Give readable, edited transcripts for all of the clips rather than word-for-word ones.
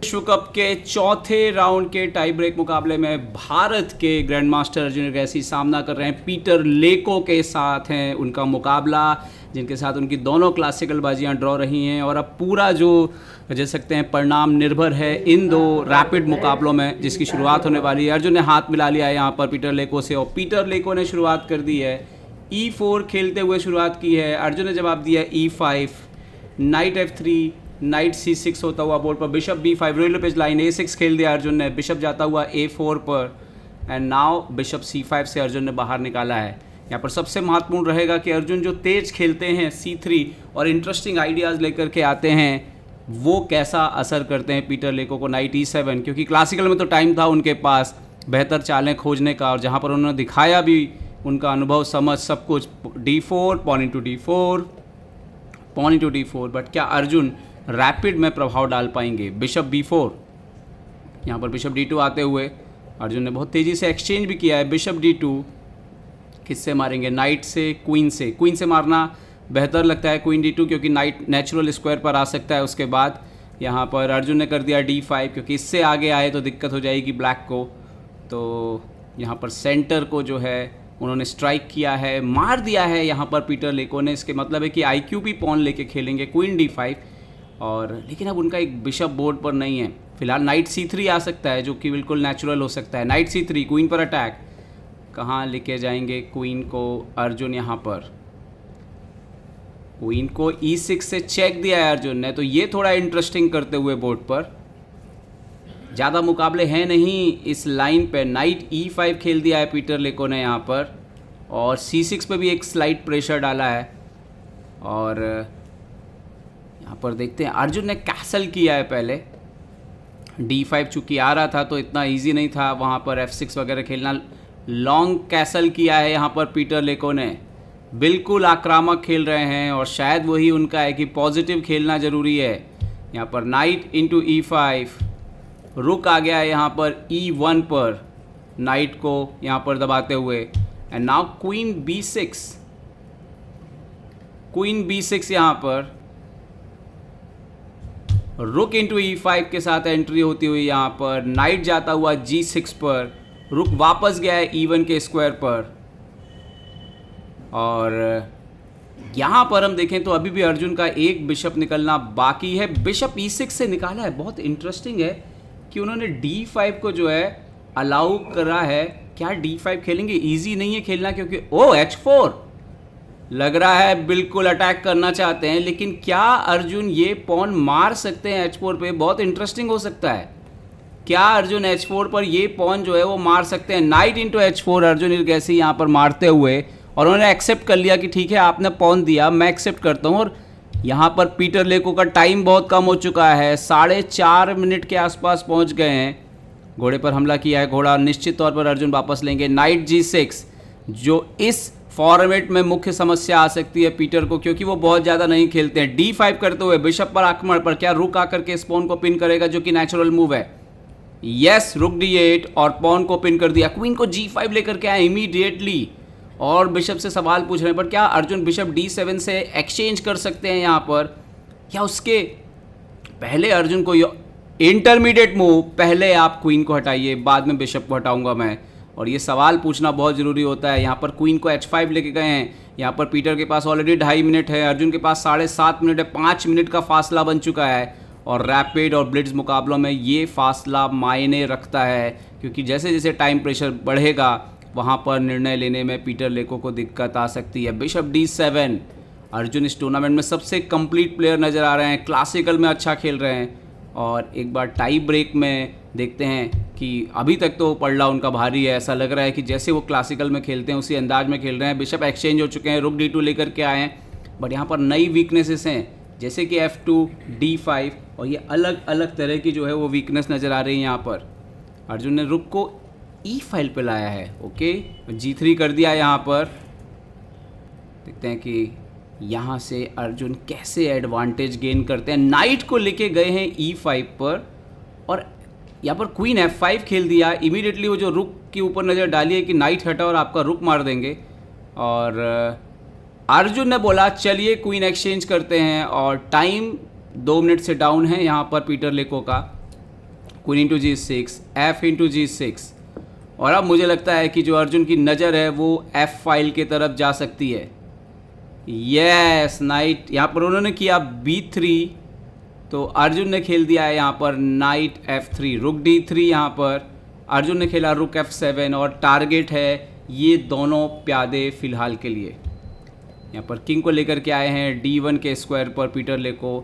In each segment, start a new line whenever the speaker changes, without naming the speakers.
विश्व कप के चौथे राउंड के टाई ब्रेक मुकाबले में भारत के ग्रैंड मास्टर अर्जुन अगैसी सामना कर रहे हैं पीटर लेको के साथ। हैं उनका मुकाबला, जिनके साथ उनकी दोनों क्लासिकल बाजियां ड्रॉ रही हैं और अब पूरा जो कह सकते हैं परिणाम निर्भर है इन दो रैपिड मुकाबलों में, जिसकी शुरुआत होने वाली है। अर्जुन ने हाथ मिला लिया है यहाँ पर पीटर लेको से और पीटर लेको ने शुरुआत कर दी है। E4 खेलते हुए शुरुआत की है। अर्जुन ने जवाब दिया E5, night F3, night C6 होता हुआ बोर्ड पर, bishop B5, royal page line A6 खेल दिया अर्जुन ने, बिशप जाता हुआ A4 पर एंड नाउ बिशप C5 से अर्जुन ने बाहर निकाला है। यहाँ पर सबसे महत्वपूर्ण रहेगा कि अर्जुन जो तेज खेलते हैं C3 और इंटरेस्टिंग आइडियाज़ लेकर के आते हैं, वो कैसा असर करते हैं पीटर लेको को नाइट E7, क्योंकि क्लासिकल में तो टाइम था उनके पास बेहतर चालें खोजने का और जहाँ पर उन्होंने दिखाया भी उनका अनुभव, समझ, सब कुछ। D4, pawn into D4, pawn into D4, but क्या अर्जुन रैपिड में प्रभाव डाल पाएंगे? बिशप B4, यहाँ पर बिशप D2 आते हुए अर्जुन ने बहुत तेज़ी से एक्सचेंज भी किया है। बिशप D2 किससे मारेंगे? नाइट से, क्वीन से। क्वीन से मारना बेहतर लगता है, क्वीन D2, क्योंकि नाइट नेचुरल स्क्वायर पर आ सकता है। उसके बाद यहाँ पर अर्जुन ने कर दिया D5, क्योंकि इससे आगे आए तो दिक्कत हो जाएगी ब्लैक को। तो यहाँ पर सेंटर को जो है उन्होंने स्ट्राइक किया है, मार दिया है यहाँ पर पीटर लेको ने। इसके मतलब है कि IQ भी पॉन लेके खेलेंगे, क्वीन D5, और लेकिन अब उनका एक बिशप बोर्ड पर नहीं है। फिलहाल नाइट C3 आ सकता है, जो कि बिल्कुल नेचुरल हो सकता है। नाइट C3, क्वीन पर अटैक, कहाँ लेके जाएंगे क्वीन को अर्जुन? यहाँ पर क्वीन को E6 से चेक दिया है अर्जुन ने, तो ये थोड़ा इंटरेस्टिंग करते हुए बोर्ड पर। ज़्यादा मुकाबले हैं नहीं इस लाइन पे। नाइट E5 खेल दिया है पीटर लेको ने यहाँ पर, और C6 पे भी एक स्लाइट प्रेशर डाला है। और यहाँ पर देखते हैं अर्जुन ने कैसल किया है पहले। D5 चूँकि आ रहा था तो इतना इजी नहीं था वहाँ पर F6 वगैरह खेलना। लॉन्ग कैसल किया है यहाँ पर पीटर लेको ने, बिल्कुल आक्रामक खेल रहे हैं और शायद वही उनका है कि पॉजिटिव खेलना ज़रूरी है। यहाँ पर नाइट इंटू E5, रुक आ गया है यहाँ पर E1 पर, नाइट को यहाँ पर दबाते हुए। And now queen B6, queen B6 यहाँ पर, रुक इंटू E5 के साथ एंट्री होती हुई यहाँ पर, नाइट जाता हुआ G6 पर, रुक वापस गया है E1 के स्क्वायर पर। और यहाँ पर हम देखें तो अभी भी अर्जुन का एक बिशप निकलना बाकी है। बिशप E6 से निकाला है। बहुत इंटरेस्टिंग है कि उन्होंने D5 को जो है अलाउ करा है। क्या D5 खेलेंगे? इजी नहीं है खेलना, क्योंकि H4 लग रहा है बिल्कुल अटैक करना चाहते हैं, लेकिन क्या अर्जुन ये पॉन मार सकते हैं H4 पे? बहुत इंटरेस्टिंग हो सकता है। क्या अर्जुन H4 पर ये पॉन जो है वो मार सकते हैं? नाइट इंटू H4 अर्जुन अगैसी यहाँ पर मारते हुए, और उन्होंने एक्सेप्ट कर लिया कि ठीक है आपने पॉन दिया, मैं एक्सेप्ट करता हूँ। और यहाँ पर पीटर लेको का टाइम बहुत कम हो चुका है, 4.5 मिनट के आसपास पहुँच गए हैं। घोड़े पर हमला किया है घोड़ा, निश्चित तौर पर अर्जुन वापस लेंगे। नाइट G6, जो इस फॉर्मेट में मुख्य समस्या आ सकती है पीटर को, क्योंकि वो बहुत ज़्यादा नहीं खेलते हैं। D5 करते हुए बिशप पर आक्रमण पर, क्या रुक आकर के स्पॉन को पिन करेगा, जो कि नेचुरल मूव है? यस, रुक D8 और पॉन को पिन कर दिया। क्वीन को G5 लेकर के आए इमीडिएटली, और बिशप से सवाल पूछ रहे हैं, पर क्या अर्जुन बिशप D7 से एक्सचेंज कर सकते हैं यहाँ पर, या उसके पहले अर्जुन को इंटरमीडिएट मूव, पहले आप क्वीन को हटाइए, बाद में बिशप को हटाऊंगा मैं? और ये सवाल पूछना बहुत ज़रूरी होता है। यहाँ पर क्वीन को H5 लेके गए हैं। यहाँ पर पीटर के पास ऑलरेडी 2.5 मिनट है, अर्जुन के पास 7.5 मिनट है। 5 मिनट का फासला बन चुका है, और रैपिड और ब्लिट्ज मुकाबलों में ये फासला मायने रखता है, क्योंकि जैसे जैसे टाइम प्रेशर बढ़ेगा वहाँ पर निर्णय लेने में पीटर लेको को दिक्कत आ सकती है। बिशप D7, अर्जुन इस टूर्नामेंट में सबसे कंप्लीट प्लेयर नज़र आ रहे हैं, क्लासिकल में अच्छा खेल रहे हैं। और एक बार टाई ब्रेक में देखते हैं कि अभी तक तो पलड़ा उनका भारी है। ऐसा लग रहा है कि जैसे वो क्लासिकल में खेलते हैं उसी अंदाज में खेल रहे हैं। बिशप एक्सचेंज हो चुके हैं, रुक D2 लेकर के आए हैं, बट यहाँ पर नई वीकनेसेस हैं, जैसे कि F2, D5, और ये अलग अलग तरह की जो है वो वीकनेस नज़र आ रही है। यहाँ पर अर्जुन ने रुक को E5 पे लाया है, ओके, G3 कर दिया यहाँ पर। देखते हैं कि यहाँ से अर्जुन कैसे एडवांटेज गेन करते हैं। नाइट को लेके गए हैं E5 पर, और यहाँ पर क्वीन F5 खेल दिया। इमीडिएटली वो जो रुक के ऊपर नज़र डाली है कि नाइट हटा और आपका रुक मार देंगे, और अर्जुन ने बोला चलिए क्वीन एक्सचेंज करते हैं, और टाइम 2 मिनट से डाउन है यहाँ पर पीटर लेको का। Queen into G6, F into G6। और अब मुझे लगता है कि जो अर्जुन की नज़र है वो F फाइल की तरफ जा सकती है। यस, नाइट यहाँ पर उन्होंने किया B3, तो अर्जुन ने खेल दिया है यहाँ पर नाइट F3, रुक D3। यहाँ पर अर्जुन ने खेला रुक F7 और टारगेट है ये दोनों प्यादे फिलहाल के लिए। यहाँ पर किंग को लेकर के आए हैं D1 के स्क्वायर पर पीटर लेको।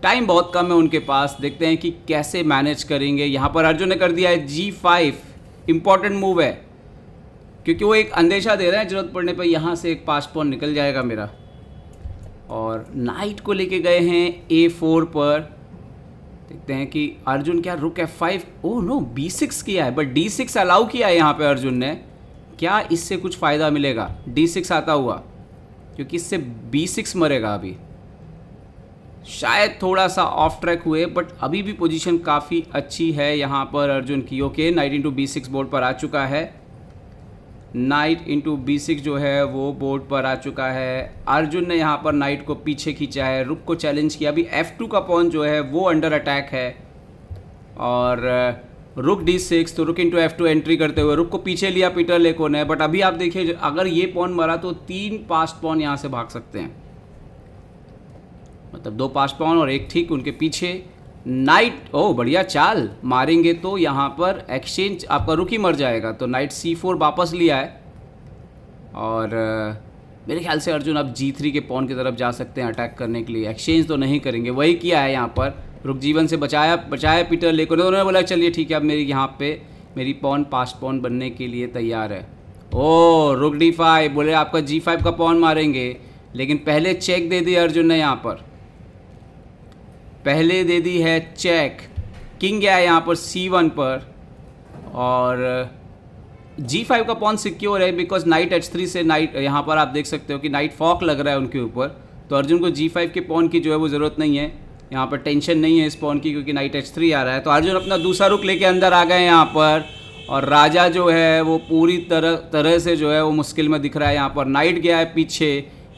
टाइम बहुत कम है उनके पास, देखते हैं कि कैसे मैनेज करेंगे। यहाँ पर अर्जुन ने कर दिया है G5, इम्पॉर्टेंट मूव है क्योंकि वो एक अंदेशा दे रहे हैं जरूरत पड़ने पर यहाँ से एक पास पॉन निकल जाएगा मेरा। और नाइट को लेके गए हैं A4 पर, देखते हैं कि अर्जुन क्या रुक F5, ओह नो B6 किया है, बट D6 अलाउ किया है यहाँ पे अर्जुन ने। क्या इससे कुछ फ़ायदा मिलेगा D6 आता हुआ, क्योंकि इससे B6 मरेगा अभी। शायद थोड़ा सा ऑफ ट्रैक हुए, बट अभी भी पोजीशन काफ़ी अच्छी है यहाँ पर अर्जुन की। Okay, night into B6 board पर आ चुका है। नाइट इंटू B6 जो है वो बोर्ड पर आ चुका है। अर्जुन ने यहाँ पर नाइट को पीछे खींचा है, रुक को चैलेंज किया। अभी F2 का पॉन जो है वो अंडर अटैक है और रुक D6, तो रुक इंटू F2 एंट्री करते हुए रुक को पीछे लिया पीटर लेको ने। बट अभी आप देखिए अगर ये पॉन मरा तो 3 पास्ट पॉन यहाँ से भाग सकते हैं, मतलब 2 पास्ट पॉन और एक ठीक उनके पीछे। नाइट, ओह बढ़िया चाल, मारेंगे तो यहाँ पर एक्सचेंज आपका रुक ही मर जाएगा। तो नाइट C4 वापस लिया है और मेरे ख्याल से अर्जुन अब G3 के पॉन की तरफ जा सकते हैं अटैक करने के लिए। एक्सचेंज तो नहीं करेंगे, वही किया है यहाँ पर। रुक G1 से बचाया पीटर लेको ने। उन्होंने बोला चलिए ठीक है, अब मेरी यहाँ पे मेरी पॉन पास्ट पॉन बनने के लिए तैयार है। ओह रुक D5, बोले आपका G5 का पॉन मारेंगे, लेकिन पहले चेक दे दी अर्जुन ने। यहाँ पर पहले दे दी है चेक। किंग गया है यहाँ पर C1 पर और G5 का पॉन सिक्योर है बिकॉज नाइट H3 से नाइट, यहाँ पर आप देख सकते हो कि नाइट फॉक लग रहा है उनके ऊपर। तो अर्जुन को G5 के पॉन की जो है वो ज़रूरत नहीं है, यहाँ पर टेंशन नहीं है इस पॉन की क्योंकि नाइट H3 आ रहा है। तो अर्जुन अपना दूसरा रुक लेके अंदर आ गए यहाँ पर और राजा जो है वो पूरी तरह से जो है वो मुश्किल में दिख रहा है। यहाँ पर नाइट गया है पीछे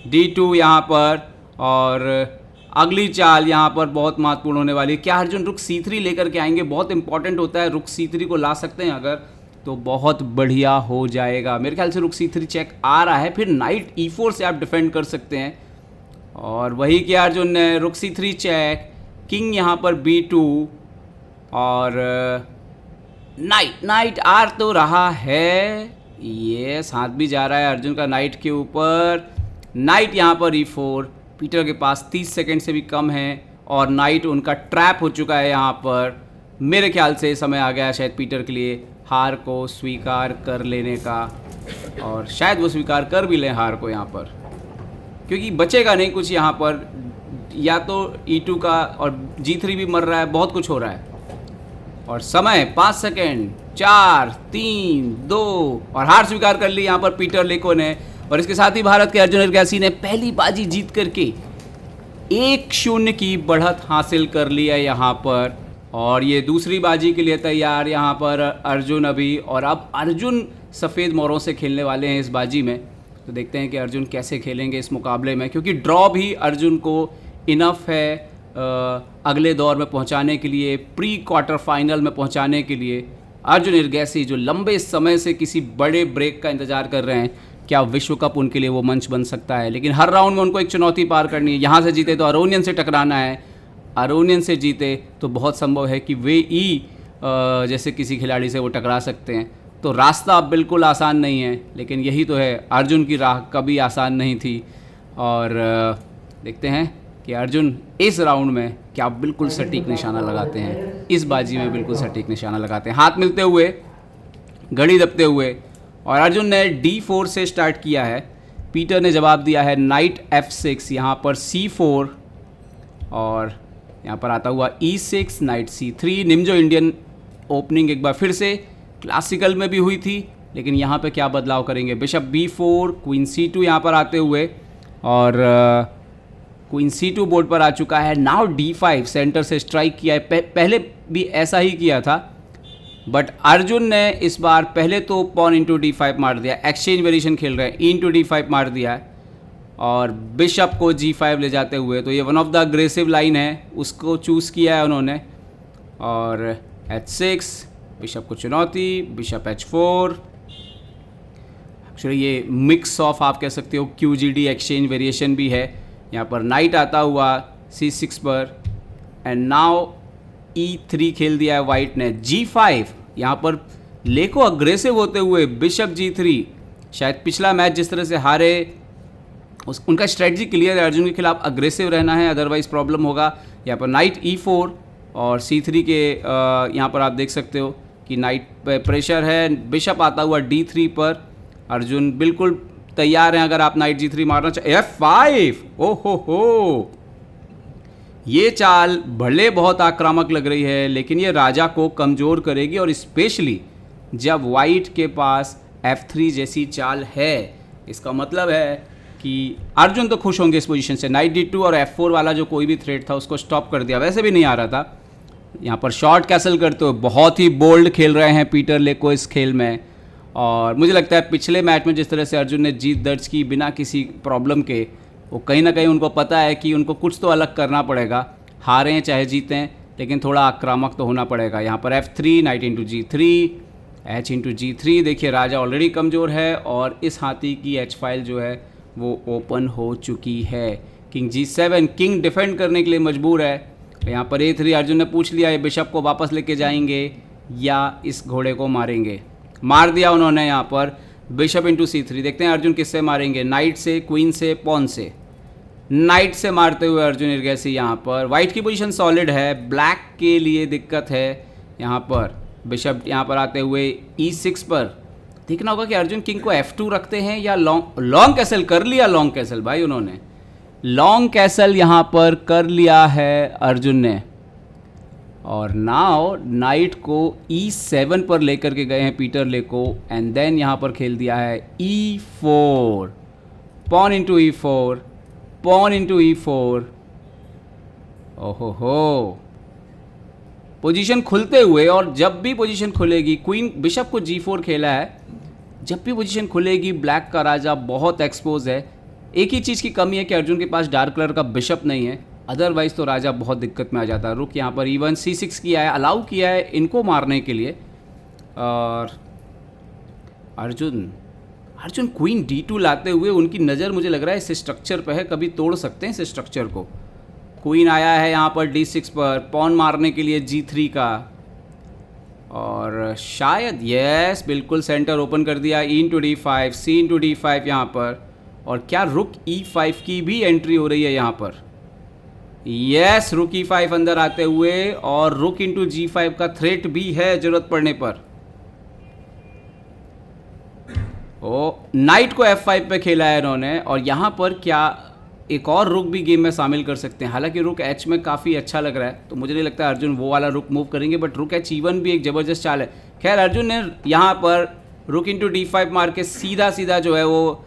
D2 यहाँ पर और अगली चाल यहाँ पर बहुत महत्वपूर्ण होने वाली है। क्या अर्जुन रुक C3 लेकर के आएंगे? बहुत इंपॉर्टेंट होता है, रुक C3 को ला सकते हैं अगर तो बहुत बढ़िया हो जाएगा। मेरे ख्याल से रुक C3 चेक आ रहा है, फिर नाइट E4 से आप डिफेंड कर सकते हैं और वही किया अर्जुन ने। रुक C3 चेक, किंग यहाँ पर B2 और नाइट आ तो रहा है, ये हाथ भी जा रहा है अर्जुन का नाइट के ऊपर। नाइट यहाँ पर E4, पीटर के पास 30 सेकंड से भी कम है और नाइट उनका ट्रैप हो चुका है यहाँ पर। मेरे ख्याल से समय आ गया शायद पीटर के लिए हार को स्वीकार कर लेने का और शायद वो स्वीकार कर भी लें हार को यहाँ पर, क्योंकि बचेगा नहीं कुछ यहाँ पर। या तो E2 का और G3 भी मर रहा है, बहुत कुछ हो रहा है। और समय 5 सेकंड, 4, 3, 2 और हार स्वीकार कर ली यहाँ पर पीटर लेको ने। और इसके साथ ही भारत के अर्जुन एरगैसी ने पहली बाजी जीत करके 1-0 की बढ़त हासिल कर लिया यहाँ पर और ये दूसरी बाजी के लिए तैयार यहाँ पर अर्जुन अभी। और अब अर्जुन सफ़ेद मोरों से खेलने वाले हैं इस बाजी में, तो देखते हैं कि अर्जुन कैसे खेलेंगे इस मुकाबले में, क्योंकि ड्रॉ भी अर्जुन को इनफ है अगले दौर में पहुंचाने के लिए, प्री क्वार्टर फाइनल में पहुंचाने के लिए। अर्जुन एरगैसी जो लंबे समय से किसी बड़े ब्रेक का इंतज़ार कर रहे हैं, क्या विश्व कप उनके लिए वो मंच बन सकता है? लेकिन हर राउंड में उनको एक चुनौती पार करनी है। यहाँ से जीते तो अरोनियन से टकराना है, अरोनियन से जीते तो बहुत संभव है कि वे जैसे किसी खिलाड़ी से वो टकरा सकते हैं। तो रास्ता अब बिल्कुल आसान नहीं है, लेकिन यही तो है, अर्जुन की राह कभी आसान नहीं थी। और देखते हैं कि अर्जुन इस राउंड में क्या बिल्कुल सटीक निशाना लगाते हैं, इस बाजी में बिल्कुल सटीक निशाना लगाते हैं, हाथ मिलते हुए, घड़ी दबते हुए। और अर्जुन ने D4 से स्टार्ट किया है, पीटर ने जवाब दिया है नाइट F6, यहाँ पर C4 और यहाँ पर आता हुआ E6, night C3। निम्जो Indian opening एक बार फिर से क्लासिकल में भी हुई थी, लेकिन यहाँ पे क्या बदलाव करेंगे? बिशप B4, क्वीन C2 यहाँ पर आते हुए और क्वीन C2 बोर्ड पर आ चुका है। नाउ D5 सेंटर से स्ट्राइक किया है, पहले भी ऐसा ही किया था, बट अर्जुन ने इस बार पहले तो पॉन इंटू D5 मार दिया, एक्सचेंज वेरिएशन खेल रहे हैं, E इंटू D5 मार दिया है और बिशप को G5 ले जाते हुए। तो ये one of the aggressive line है, उसको चूज़ किया है उन्होंने। और H6, बिशप को चुनौती, बिशप H4। एक्चुअली ये मिक्स ऑफ आप कह सकते हो QGD एक्सचेंज वेरिएशन भी है। यहाँ पर नाइट आता हुआ C6 पर, एंड नाउ E3 खेल दिया है वाइट ने। G5, यहाँ पर लेको अग्रेसिव होते हुए बिशप G3। शायद पिछला मैच जिस तरह से हारे उनका स्ट्रेटजी क्लियर है, अर्जुन के खिलाफ अग्रेसिव रहना है, अदरवाइज प्रॉब्लम होगा। यहाँ पर नाइट E4 और C3 के यहाँ पर आप देख सकते हो कि नाइट पे प्रेशर है। बिशप आता हुआ D3 पर, अर्जुन बिल्कुल तैयार हैं अगर आप नाइट G3 मारना चाहे। F5, हो, ये चाल भले बहुत आक्रामक लग रही है लेकिन ये राजा को कमज़ोर करेगी, और स्पेशली जब वाइट के पास F3 जैसी चाल है। इसका मतलब है कि अर्जुन तो खुश होंगे इस पोजीशन से। नाइट D2 और F4 वाला जो कोई भी थ्रेट था उसको स्टॉप कर दिया, वैसे भी नहीं आ रहा था। यहाँ पर शॉर्ट कैसल करते हुए बहुत ही बोल्ड खेल रहे हैं पीटर लेको इस खेल में, और मुझे लगता है पिछले मैच में जिस तरह से अर्जुन ने जीत दर्ज की बिना किसी प्रॉब्लम के, वो कहीं ना कहीं उनको पता है कि उनको कुछ तो अलग करना पड़ेगा। हारें चाहे जीतें लेकिन थोड़ा आक्रामक तो होना पड़ेगा। यहाँ पर F3, night into G3, H into G3। देखिए राजा ऑलरेडी कमज़ोर है और इस हाथी की H फाइल जो है वो ओपन हो चुकी है। किंग G7, किंग डिफेंड करने के लिए मजबूर है। यहाँ पर A3 अर्जुन ने पूछ लिया, ये बिशप को वापस लेके जाएंगे या इस घोड़े को मारेंगे। मार दिया उन्होंने यहाँ पर बिशप इंटू C3। देखते हैं अर्जुन किससे मारेंगे, नाइट से, क्वीन से, पॉन से। नाइट से मारते हुए अर्जुन इर्गेसी। यहाँ पर वाइट की पोजीशन सॉलिड है, ब्लैक के लिए दिक्कत है। यहाँ पर बिशप यहाँ पर आते हुए E6 पर देखना होगा कि अर्जुन किंग को F2 रखते हैं या लॉन्ग कैसल कर लिया। लॉन्ग कैसल भाई उन्होंने लॉन्ग कैसल यहाँ पर कर लिया है अर्जुन ने, और नाउ नाइट को E7 पर लेकर के गए हैं पीटर लेको, एंड देन यहाँ पर खेल दिया है E4, pawn into E4, pawn into E4। ओहो, पोजीशन खुलते हुए, और जब भी पोजीशन खुलेगी, क्वीन बिशप को G4 खेला है, जब भी पोजीशन खुलेगी ब्लैक का राजा बहुत एक्सपोज है। एक ही चीज़ की कमी है कि अर्जुन के पास डार्क कलर का बिशप नहीं है, अदरवाइज तो राजा बहुत दिक्कत में आ जाता है। रुक यहाँ पर E1 C6 किया है, अलाउ किया है इनको मारने के लिए, और अर्जुन क्वीन D2 लाते हुए उनकी नज़र मुझे लग रहा है इस स्ट्रक्चर पर है, कभी तोड़ सकते हैं इस स्ट्रक्चर को। क्वीन आया है यहाँ पर D6 पर, पॉन मारने के लिए G3 का, और शायद यस बिल्कुल सेंटर ओपन कर दिया। E into D5, C into D5 यहाँ पर, और क्या रुक E5 की भी एंट्री हो रही है यहाँ पर। यस, रुक E5 अंदर आते हुए, और रुक इंटू G5 का थ्रेट भी है ज़रूरत पड़ने पर। ओ, नाइट को F5 पे खेला है इन्होंने, और यहाँ पर क्या एक और रुक भी गेम में शामिल कर सकते हैं। हालांकि रुक H में काफ़ी अच्छा लग रहा है, तो मुझे नहीं लगता अर्जुन वो वाला रुक मूव करेंगे, बट रुक H E1 भी एक ज़बरदस्त चाल है। खैर अर्जुन ने यहाँ पर रुक इंटू D5 मार के सीधा सीधा जो है वो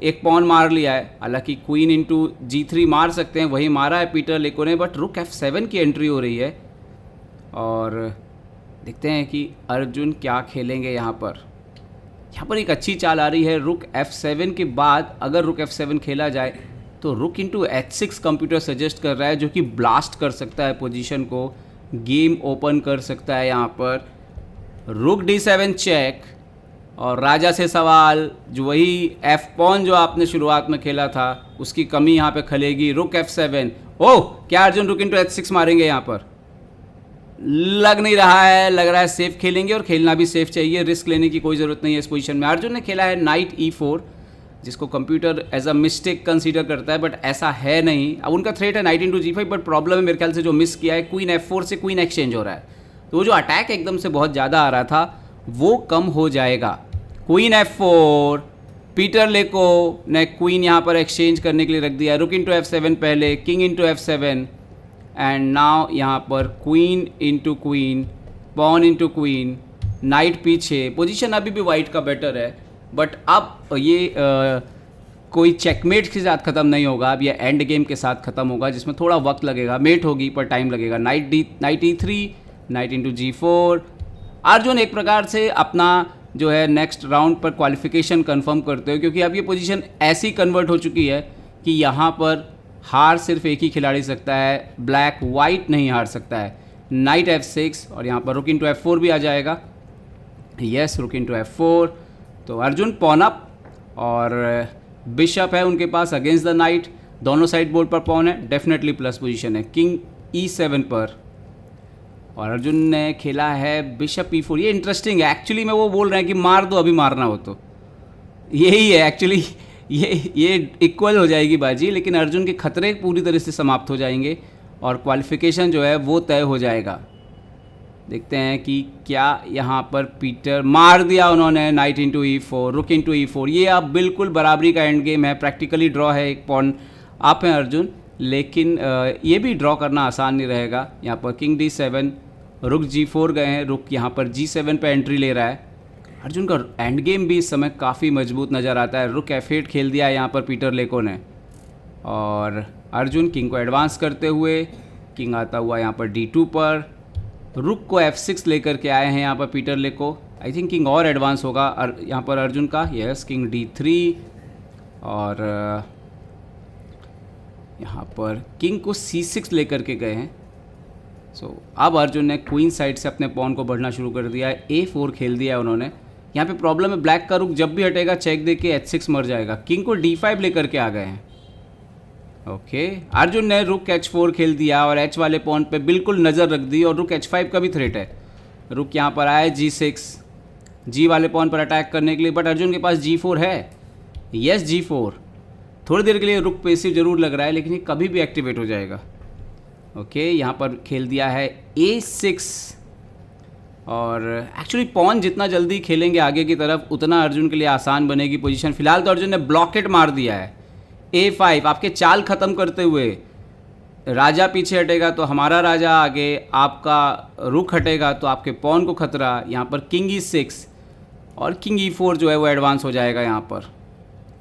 एक पॉन मार लिया है। हालांकि क्वीन इंटू G3 मार सकते हैं, वही मारा है पीटर लेको ने, बट रुक F7 की एंट्री हो रही है, और देखते हैं कि अर्जुन क्या खेलेंगे यहाँ पर। यहाँ पर एक अच्छी चाल आ रही है, रुक F7 के बाद अगर रुक F7 खेला जाए तो रुक इंटू H6 कंप्यूटर सजेस्ट कर रहा है, जो कि ब्लास्ट कर सकता है पोजीशन को, गेम ओपन कर सकता है। यहाँ पर रुक D7 चेक, और राजा से सवाल, जो वही F पॉन जो आपने शुरुआत में खेला था उसकी कमी यहाँ पे खलेगी। रुक F7, ओह क्या अर्जुन रुक इंटू H6 मारेंगे यहाँ पर? लग नहीं रहा है, लग रहा है सेफ खेलेंगे, और खेलना भी सेफ चाहिए, रिस्क लेने की कोई ज़रूरत नहीं है इस पोजीशन में। अर्जुन ने खेला है नाइट E4, जिसको computer as a mistake consider करता है, बट ऐसा है नहीं। अब उनका थ्रेट है night into G5, but problem है मेरे ख्याल से जो मिस किया है, क्वीन F4 से क्वीन एक्सचेंज हो रहा है, तो वो जो अटैक एकदम से बहुत ज़्यादा आ रहा था वो कम हो जाएगा। क्वीन F4, पीटर लेको ने क्वीन यहाँ पर एक्सचेंज करने के लिए रख दिया। रुक इंटू F7 पहले, king into F7, and now यहाँ पर queen into queen, pawn into queen, knight पीछे। पोजीशन अभी भी वाइट का बेटर है, बट अब ये कोई चेकमेट के साथ ख़त्म नहीं होगा, अब ये एंड गेम के साथ ख़त्म होगा, जिसमें थोड़ा वक्त लगेगा, मेट होगी पर टाइम लगेगा। Night E3, night into G4। Arjun एक प्रकार से अपना जो है नेक्स्ट राउंड पर क्वालिफिकेशन कंफर्म करते हो, क्योंकि अब ये पोजीशन ऐसी कन्वर्ट हो चुकी है कि यहाँ पर हार सिर्फ एक ही खिलाड़ी सकता है, ब्लैक वाइट नहीं हार सकता है। नाइट F6 और यहाँ पर रुक इंटू F4 भी आ जाएगा। यस, रुक इंटू F4। तो अर्जुन पॉन अप और बिशप है उनके पास अगेंस्ट द नाइट, दोनों साइड बोर्ड पर पॉन है, डेफिनेटली प्लस पोजीशन है। किंग E7 पर और अर्जुन ने खेला है बिशप E4। ये इंटरेस्टिंग है एक्चुअली में, वो बोल रहे हैं कि मार दो अभी मारना हो तो, यही है एक्चुअली। ये इक्वल हो जाएगी बाजी, लेकिन अर्जुन के खतरे पूरी तरह से समाप्त हो जाएंगे और क्वालिफिकेशन जो है वो तय हो जाएगा। देखते हैं कि क्या यहाँ पर पीटर मार दिया उन्होंने, नाइट इंटू E4, रुक इंटू E4। ये अब बिल्कुल बराबरी का एंड गेम है, प्रैक्टिकली ड्रॉ है, एक पॉइंट आप हैं अर्जुन, लेकिन ये भी ड्रॉ करना आसान नहीं रहेगा। यहाँ पर किंग D7, रुक G4 गए हैं, रुक यहाँ पर G7 पे एंट्री ले रहा है। अर्जुन का एंड गेम भी इस समय काफ़ी मजबूत नज़र आता है। रुक F8 खेल दिया है यहाँ पर पीटर लेको ने और अर्जुन किंग को एडवांस करते हुए, किंग आता हुआ यहाँ पर D2 पर, रुक को F6 लेकर के आए हैं यहाँ पर पीटर लेको। आई थिंक किंग और एडवांस होगा यहाँ पर अर्जुन का। यस, किंग D3 और यहाँ पर किंग को C6 लेकर के गए हैं। सो अब अर्जुन ने क्वीन साइड से अपने पॉन को बढ़ना शुरू कर दिया है। A4 खेल दिया है उन्होंने। यहाँ पे प्रॉब्लम है, ब्लैक का रुक जब भी हटेगा चेक दे के H6 मर जाएगा। किंग को D5 लेकर के आ गए हैं। ओके, अर्जुन ने रुक H4 खेल दिया और H वाले पॉन पे बिल्कुल नज़र रख दी और रुक H5 का भी थ्रेट है। रुक यहाँ पर आया G6, G वाले पॉन पर अटैक करने के लिए, बट अर्जुन के पास G4 है। यस, G4 थोड़ी देर के लिए रुक पेसिव जरूर लग रहा है, लेकिन ये कभी भी एक्टिवेट हो जाएगा। ओके, यहाँ पर खेल दिया है A6 और एक्चुअली पॉन जितना जल्दी खेलेंगे आगे की तरफ उतना अर्जुन के लिए आसान बनेगी पोजीशन। फिलहाल तो अर्जुन ने ब्लॉकेट मार दिया है। A5 आपके चाल ख़त्म करते हुए, राजा पीछे हटेगा तो हमारा राजा आगे, आपका रुक हटेगा तो आपके पॉन को खतरा। यहाँ पर किंग E6 और किंग E4 जो है वो एडवांस हो जाएगा यहाँ पर।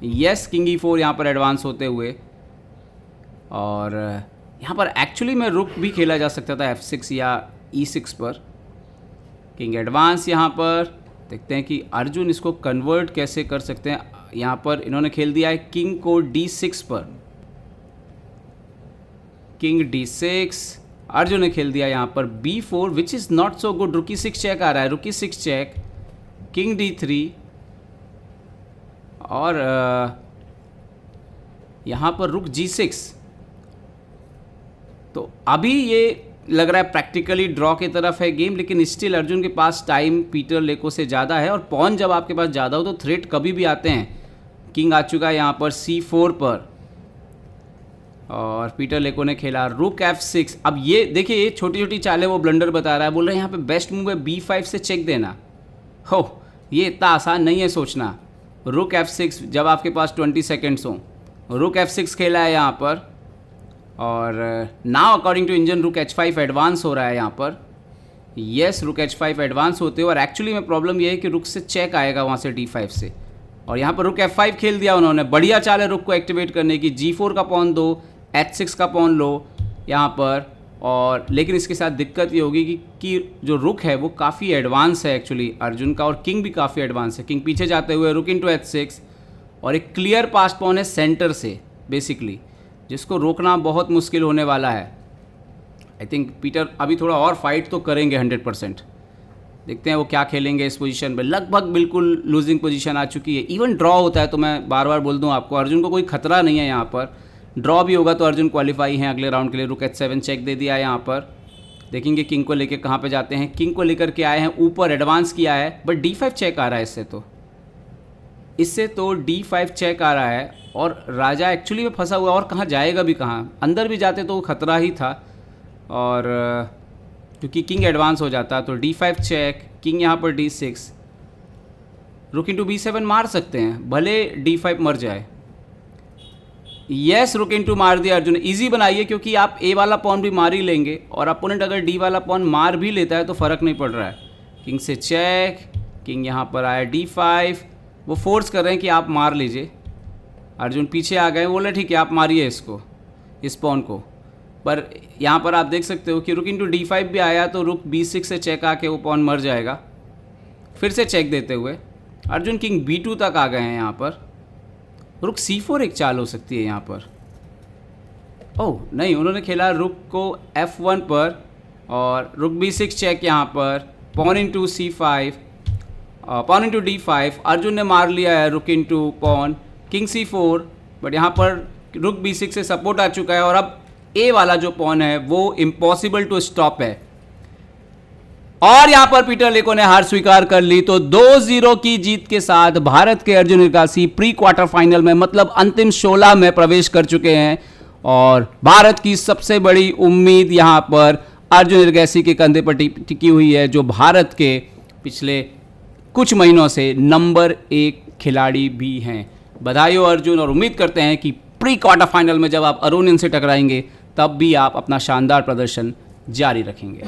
यस, किंग E4 यहाँ पर एडवांस होते हुए और यहाँ पर एक्चुअली में रुक भी खेला जा सकता था F6 या E6 पर। किंग एडवांस यहाँ पर, देखते हैं कि अर्जुन इसको कन्वर्ट कैसे कर सकते हैं। यहाँ पर इन्होंने खेल दिया है किंग को D6 पर, किंग D6, अर्जुन ने खेल दिया यहाँ पर B4 which is not so good. रुकी 6 चेक आ रहा है, रुकी 6 चेक, किंग D3 और यहाँ पर रुक G6। तो अभी ये लग रहा है प्रैक्टिकली ड्रॉ की तरफ है गेम, लेकिन स्टिल अर्जुन के पास टाइम पीटर लेको से ज़्यादा है और पॉन जब आपके पास ज़्यादा हो तो थ्रेट कभी भी आते हैं। किंग आ चुका है यहाँ पर C4 पर और पीटर लेको ने खेला रुक F6। अब ये देखिए, ये छोटी छोटी चालें वो ब्लंडर बता रहा है, बोल रहे हैं यहाँ पे बेस्ट मूव है B5 से चेक देना। हो, ये इतना आसान नहीं है सोचना। रुक F6 जब आपके पास 20 सेकेंड्स हों, रुक F6 खेला है यहाँ पर और नाउ अकॉर्डिंग टू इंजन रुक H5 एडवांस हो रहा है यहाँ पर। यस, रुक H5 एडवांस होते हो और एक्चुअली में प्रॉब्लम ये है कि रुक से चेक आएगा वहाँ से D5 से और यहाँ पर रुक F5 खेल दिया उन्होंने। बढ़िया चाल है रुक को एक्टिवेट करने की। G4 का पॉन दो, H6 का पॉन लो यहाँ पर, और लेकिन इसके साथ दिक्कत ये होगी कि जो रुक है वो काफ़ी एडवांस है एक्चुअली अर्जुन का और किंग भी काफ़ी एडवांस है। किंग पीछे जाते हुए रुक इंटू H6 और एक क्लियर पास पॉन है सेंटर से बेसिकली, जिसको रोकना बहुत मुश्किल होने वाला है। आई थिंक पीटर अभी थोड़ा और फाइट तो करेंगे 100%। देखते हैं वो क्या खेलेंगे इस पोजीशन पे। लगभग बिल्कुल लूजिंग पोजीशन आ चुकी है। इवन ड्रॉ होता है तो मैं बार बार बोल दूं आपको, अर्जुन को कोई खतरा नहीं है यहाँ पर। ड्रॉ भी होगा तो अर्जुन क्वालिफाई हैं अगले राउंड के लिए। रुक H7 चेक दे दिया है यहाँ पर। देखेंगे किंग को लेकर कहाँ पे जाते हैं। किंग को लेकर के आए हैं, ऊपर एडवांस किया है, बट D5 चेक आ रहा है इससे तो D5 चेक आ रहा है और राजा एक्चुअली में फंसा हुआ और कहाँ जाएगा भी कहाँ। अंदर भी जाते तो खतरा ही था और क्योंकि किंग एडवांस हो जाता तो D5 चेक, किंग यहाँ पर D6, रुक इंटू B7 मार सकते हैं, भले D5 मर जाए। यस, रुक इंटू मार दिया अर्जुन। इजी बनाइए क्योंकि आप A वाला पॉन भी मार ही लेंगे और अपोनेंट अगर D वाला पॉन मार भी लेता है तो फ़र्क नहीं पड़ रहा है। किंग से चेक, किंग यहाँ पर आया D5, वो फोर्स कर रहे हैं कि आप मार लीजिए। अर्जुन पीछे आ गए, बोले ठीक है आप मारिए इसको, इस पॉन को। पर यहाँ पर आप देख सकते हो कि रुक इंटू D5 भी आया तो रुक B6 से चेक आके वो पॉन मर जाएगा। फिर से चेक देते हुए अर्जुन किंग B2 तक आ गए हैं यहाँ पर। रुक C4 एक चाल हो सकती है यहाँ पर। ओह नहीं, उन्होंने खेला रुक को F1 पर और रुक B6 चेक यहाँ पर, pawn into C5, pawn into D5, Arjun ने मार लिया है रुक into pawn, king C4, but यहाँ पर रुक B6 से सपोर्ट आ चुका है और अब ए वाला जो पॉन है वो इम्पॉसिबल टू स्टॉप है और यहां पर पीटर लेको ने हार स्वीकार कर ली। तो 2-0 की जीत के साथ भारत के अर्जुन हिरकासी प्री क्वार्टर फाइनल में मतलब अंतिम 16 में प्रवेश कर चुके हैं और भारत की सबसे बड़ी उम्मीद यहां पर अर्जुन हिरकासी के कंधे पर टिकी हुई है, जो भारत के पिछले कुछ महीनों से नंबर 1 खिलाड़ी भी हैं। बधाई हो अर्जुन, और उम्मीद करते हैं कि प्री क्वार्टर फाइनल में जब आप अरुण से टकराएंगे तब भी आप अपना शानदार प्रदर्शन जारी रखेंगे।